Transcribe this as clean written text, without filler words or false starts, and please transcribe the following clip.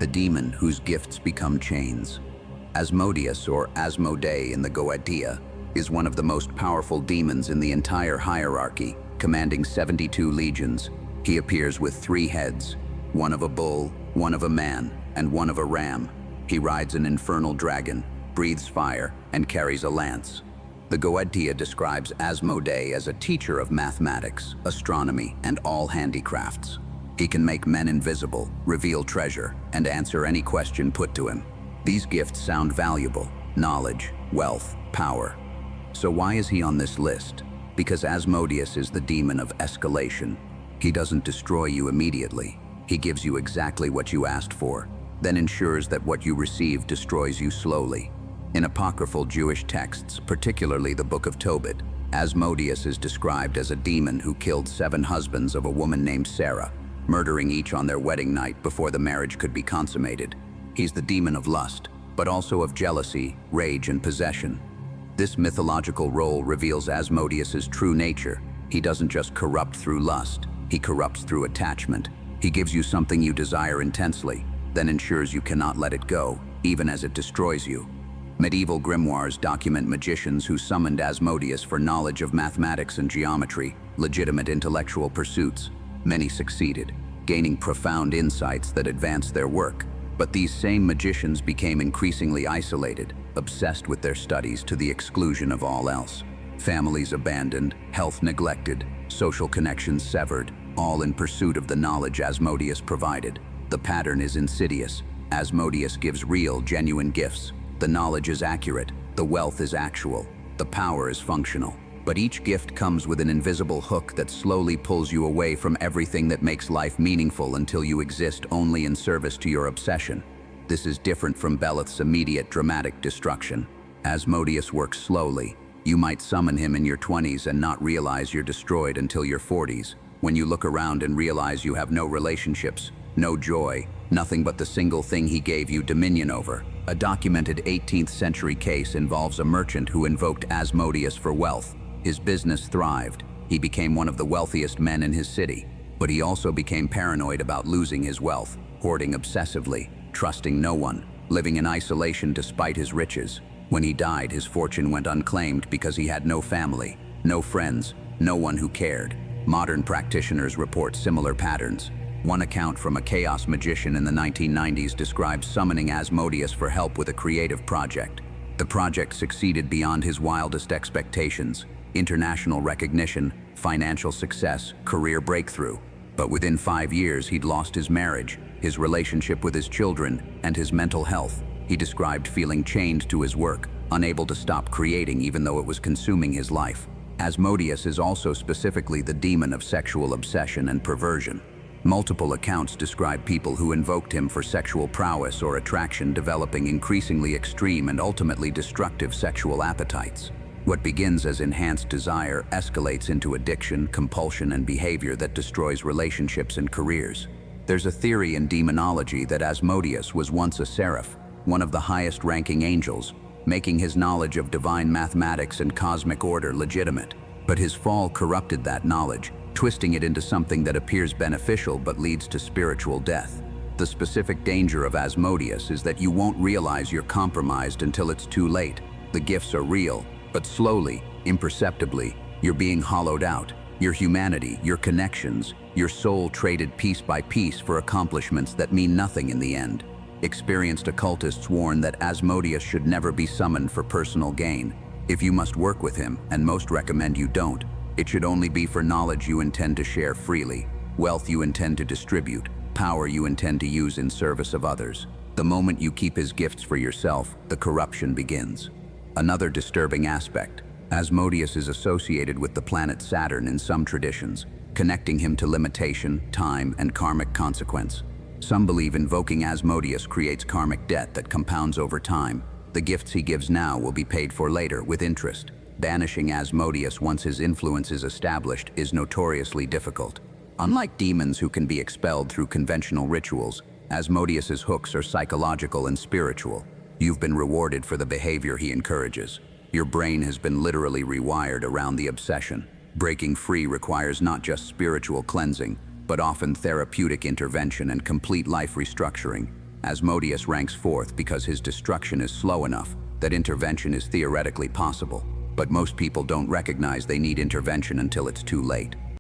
the demon whose gifts become chains. Asmodeus, or Asmodee in the Goetia, is one of the most powerful demons in the entire hierarchy, commanding 72 legions. He appears with 3 heads, one of a bull, one of a man, and one of a ram. He rides an infernal dragon, breathes fire, and carries a lance. The Goetia describes Asmodee as a teacher of mathematics, astronomy, and all handicrafts. He can make men invisible, reveal treasure, and answer any question put to him. These gifts sound valuable: knowledge, wealth, power. So why is he on this list? Because Asmodeus is the demon of escalation. He doesn't destroy you immediately. He gives you exactly what you asked for, then ensures that what you receive destroys you slowly. In apocryphal Jewish texts, particularly the Book of Tobit, Asmodeus is described as a demon who killed 7 husbands of a woman named Sarah, murdering each on their wedding night before the marriage could be consummated. He's the demon of lust, but also of jealousy, rage, and possession. This mythological role reveals Asmodeus's true nature. He doesn't just corrupt through lust, he corrupts through attachment. He gives you something you desire intensely, then ensures you cannot let it go, even as it destroys you. Medieval grimoires document magicians who summoned Asmodeus for knowledge of mathematics and geometry, legitimate intellectual pursuits. Many succeeded, gaining profound insights that advanced their work. But these same magicians became increasingly isolated, obsessed with their studies to the exclusion of all else. Families abandoned, health neglected, social connections severed, all in pursuit of the knowledge Asmodeus provided. The pattern is insidious. Asmodeus gives real, genuine gifts. The knowledge is accurate, the wealth is actual, the power is functional. But each gift comes with an invisible hook that slowly pulls you away from everything that makes life meaningful until you exist only in service to your obsession. This is different from Beleth's immediate dramatic destruction. Asmodeus works slowly. You might summon him in your 20s and not realize you're destroyed until your 40s, when you look around and realize you have no relationships, no joy, nothing but the single thing he gave you dominion over. A documented 18th century case involves a merchant who invoked Asmodeus for wealth. His business thrived. He became one of the wealthiest men in his city. But he also became paranoid about losing his wealth, hoarding obsessively, trusting no one, living in isolation despite his riches. When he died, his fortune went unclaimed because he had no family, no friends, no one who cared. Modern practitioners report similar patterns. One account from a chaos magician in the 1990s describes summoning Asmodeus for help with a creative project. The project succeeded beyond his wildest expectations: international recognition, financial success, career breakthrough. But within 5 years, he'd lost his marriage, his relationship with his children, and his mental health. He described feeling chained to his work, unable to stop creating even though it was consuming his life. Asmodeus is also specifically the demon of sexual obsession and perversion. Multiple accounts describe people who invoked him for sexual prowess or attraction developing increasingly extreme and ultimately destructive sexual appetites. What begins as enhanced desire escalates into addiction, compulsion, and behavior that destroys relationships and careers. There's a theory in demonology that Asmodeus was once a seraph, one of the highest-ranking angels, making his knowledge of divine mathematics and cosmic order legitimate. But his fall corrupted that knowledge, twisting it into something that appears beneficial but leads to spiritual death. The specific danger of Asmodeus is that you won't realize you're compromised until it's too late. The gifts are real, but slowly, imperceptibly, you're being hollowed out. Your humanity, your connections, your soul traded piece by piece for accomplishments that mean nothing in the end. Experienced occultists warn that Asmodeus should never be summoned for personal gain. If you must work with him, and most recommend you don't, it should only be for knowledge you intend to share freely, wealth you intend to distribute, power you intend to use in service of others. The moment you keep his gifts for yourself, the corruption begins. Another disturbing aspect: Asmodeus is associated with the planet Saturn in some traditions, connecting him to limitation, time, and karmic consequence. Some believe invoking Asmodeus creates karmic debt that compounds over time. The gifts he gives now will be paid for later with interest. Banishing Asmodeus once his influence is established is notoriously difficult. Unlike demons who can be expelled through conventional rituals, Asmodeus's hooks are psychological and spiritual. You've been rewarded for the behavior he encourages. Your brain has been literally rewired around the obsession. Breaking free requires not just spiritual cleansing, but often therapeutic intervention and complete life restructuring. Asmodeus ranks fourth because his destruction is slow enough that intervention is theoretically possible, but most people don't recognize they need intervention until it's too late.